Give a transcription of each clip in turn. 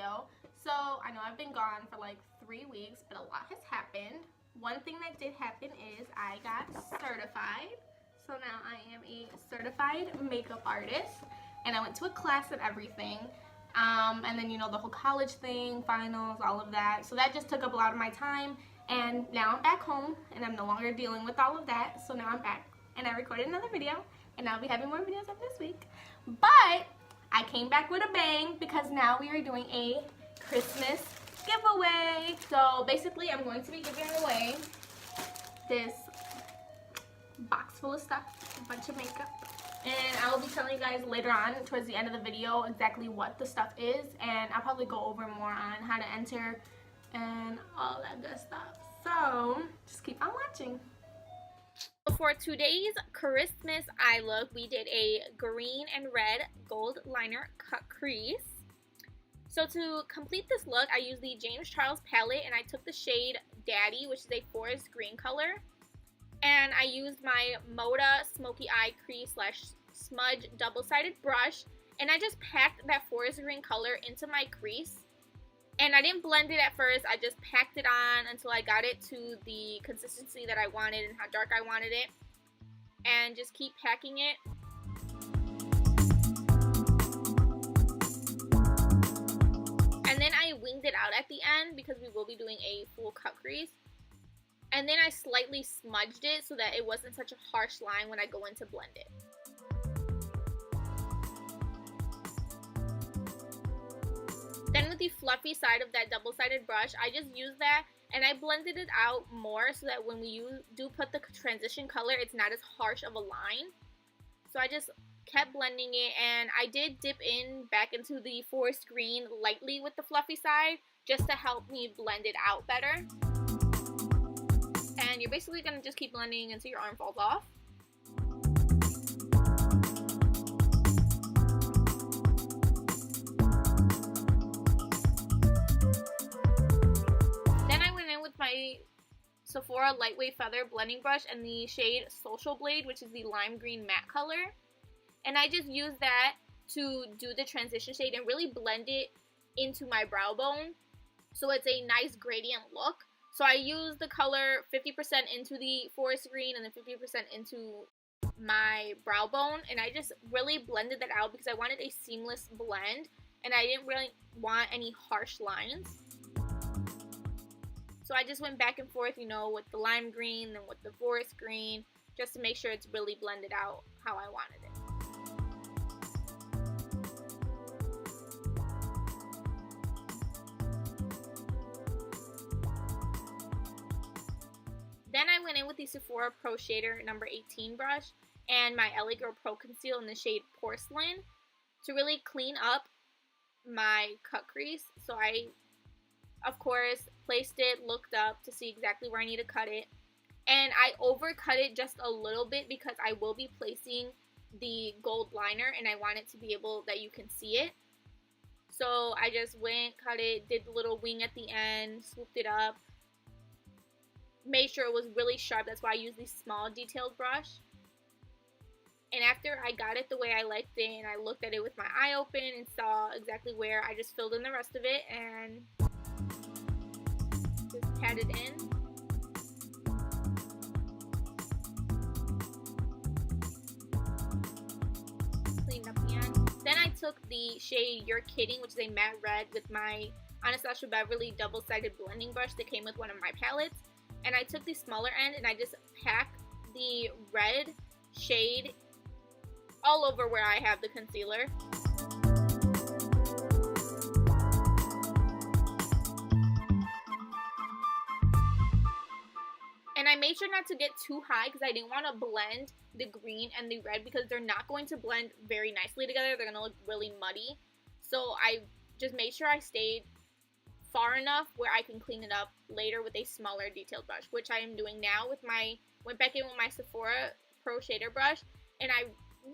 video. So I know I've been gone for like 3 weeks, but a lot has happened. One thing that did happen is I got certified. So now I am a certified makeup artist, and I went to a class and everything. And then, you know, the whole college thing, finals, all of that. So that just took up a lot of my time, and now I'm back home and I'm no longer dealing with all of that. So now I'm back and I recorded another video, and I'll be having more videos of this week. But I came back with a bang because now we are doing a Christmas giveaway. So basically I'm going to be giving away this box full of stuff, a bunch of makeup, and I will be telling you guys later on towards the end of the video exactly what the stuff is, and I'll probably go over more on how to enter and all that good stuff. So just keep on watching. For today's Christmas eye look, we did a green and red gold liner cut crease. So to complete this look, I used the James Charles palette, and I took the shade Daddy, which is a forest green color. And I used my Moda Smoky Eye Crease slash Smudge double-sided brush, and I just packed that forest green color into my crease. And I didn't blend it at first, I just packed it on until I got it to the consistency that I wanted and how dark I wanted it. And just keep packing it. And then I winged it out at the end because we will be doing a full cut crease. And then I slightly smudged it so that it wasn't such a harsh line when I go in to blend it. Then with the fluffy side of that double-sided brush, I just used that and I blended it out more so that when we do put the transition color, it's not as harsh of a line. So I just kept blending it, and I did dip in back into the forest green lightly with the fluffy side just to help me blend it out better. And you're basically going to just keep blending until your arm falls off. Then I went in with my Sephora Lightweight Feather blending brush and the shade Social Blade, which is the lime green matte color. And I just used that to do the transition shade and really blend it into my brow bone, so it's a nice gradient look. So I used the color 50% into the forest green and then 50% into my brow bone, and I just really blended that out because I wanted a seamless blend and I didn't really want any harsh lines. So I just went back and forth, you know, with the lime green and with the forest green, just to make sure it's really blended out how I wanted it. Then I went in with the Sephora Pro Shader number 18 brush and my LA Girl Pro Conceal in the shade Porcelain to really clean up my cut crease. So I, of course, placed it, looked up to see exactly where I need to cut it. And I overcut it just a little bit because I will be placing the gold liner and I want it to be able that you can see it. So I just went, cut it, did the little wing at the end, swooped it up. Made sure it was really sharp. That's why I used the small detailed brush. And after I got it the way I liked it and I looked at it with my eye open and saw exactly where, I just filled in the rest of it and just pat it in. Cleaned up the end. Then I took the shade You're Kidding, which is a matte red, with my Anastasia Beverly double-sided blending brush that came with one of my palettes. And I took the smaller end and I just packed the red shade all over where I have the concealer. And I made sure not to get too high because I didn't want to blend the green and the red because they're not going to blend very nicely together. They're going to look really muddy. So I just made sure I stayed far enough where I can clean it up later with a smaller detailed brush, which I am doing now with my, went back in with my Sephora Pro Shader brush, and I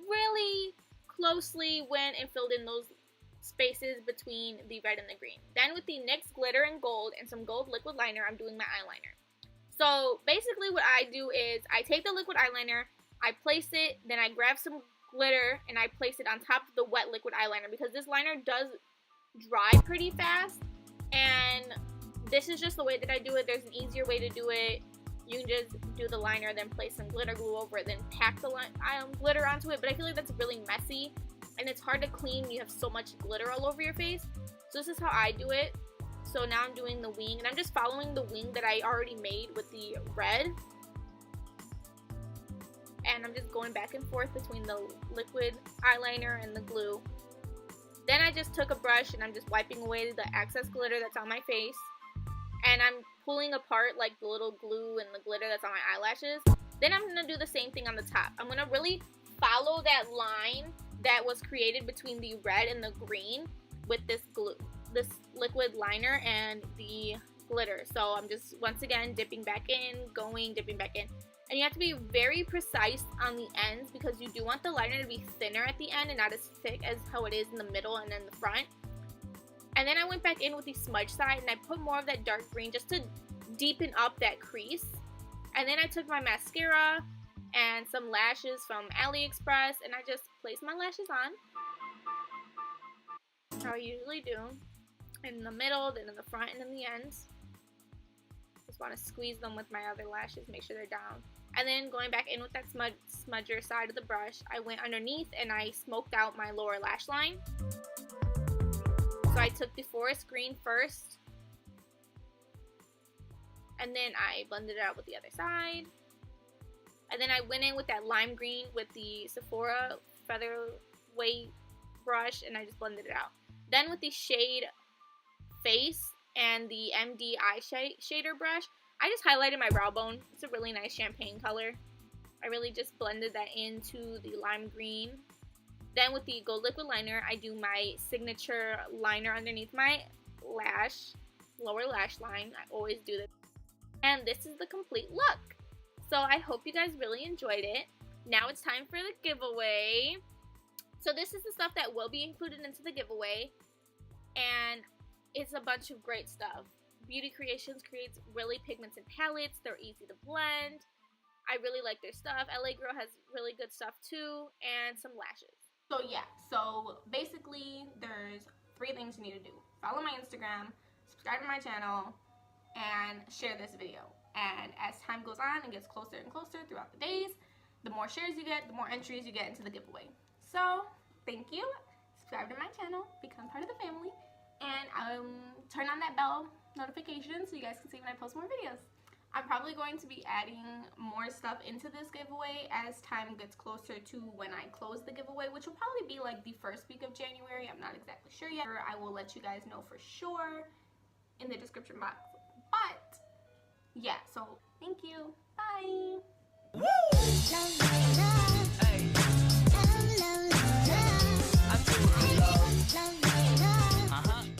really closely went and filled in those spaces between the red and the green. Then with the NYX Glitter and Gold and some gold liquid liner, I'm doing my eyeliner. So basically what I do is I take the liquid eyeliner, I place it, then I grab some glitter and I place it on top of the wet liquid eyeliner because this liner does dry pretty fast, and this is just the way that I do it. There's an easier way to do it. You can just do the liner, then place some glitter glue over it, then pack the glitter onto it. But I feel like that's really messy, and it's hard to clean when you have so much glitter all over your face. So this is how I do it. So now I'm doing the wing, and I'm just following the wing that I already made with the red. And I'm just going back and forth between the liquid eyeliner and the glue. Then I just took a brush and I'm just wiping away the excess glitter that's on my face. And I'm pulling apart like the little glue and the glitter that's on my eyelashes. Then I'm going to do the same thing on the top. I'm going to really follow that line that was created between the red and the green with this glue, this liquid liner and the glitter. So I'm just once again dipping back in, dipping back in. And you have to be very precise on the ends because you do want the liner to be thinner at the end and not as thick as how it is in the middle and then the front. And then I went back in with the smudge side and I put more of that dark green just to deepen up that crease. And then I took my mascara and some lashes from AliExpress and I just placed my lashes on. How I usually do. In the middle, then in the front, and in the ends. Just want to squeeze them with my other lashes, make sure they're down. And then going back in with that smudger side of the brush, I went underneath and I smoked out my lower lash line. So I took the forest green first. And then I blended it out with the other side. And then I went in with that lime green with the Sephora featherweight brush and I just blended it out. Then with the shade Face and the MD eye shader brush, I just highlighted my brow bone. It's a really nice champagne color. I really just blended that into the lime green. Then with the gold liquid liner, I do my signature liner underneath my lower lash line. I always do this. And this is the complete look. So I hope you guys really enjoyed it. Now it's time for the giveaway. So this is the stuff that will be included into the giveaway. And it's a bunch of great stuff. Beauty Creations creates really pigmented palettes. They're easy to blend. I really like their stuff. LA Girl has really good stuff too. And some lashes. So yeah, so basically there's 3 things you need to do. Follow my Instagram, subscribe to my channel, and share this video. And as time goes on and gets closer and closer throughout the days, the more shares you get, the more entries you get into the giveaway. So thank you. Subscribe to my channel, become part of the family. And turn on that bell notification so you guys can see when I post more videos. I'm probably going to be adding more stuff into this giveaway as time gets closer to when I close the giveaway, which will probably be like the first week of January. I'm not exactly sure yet. I will let you guys know for sure in the description box. But yeah, so thank you. Bye. Woo!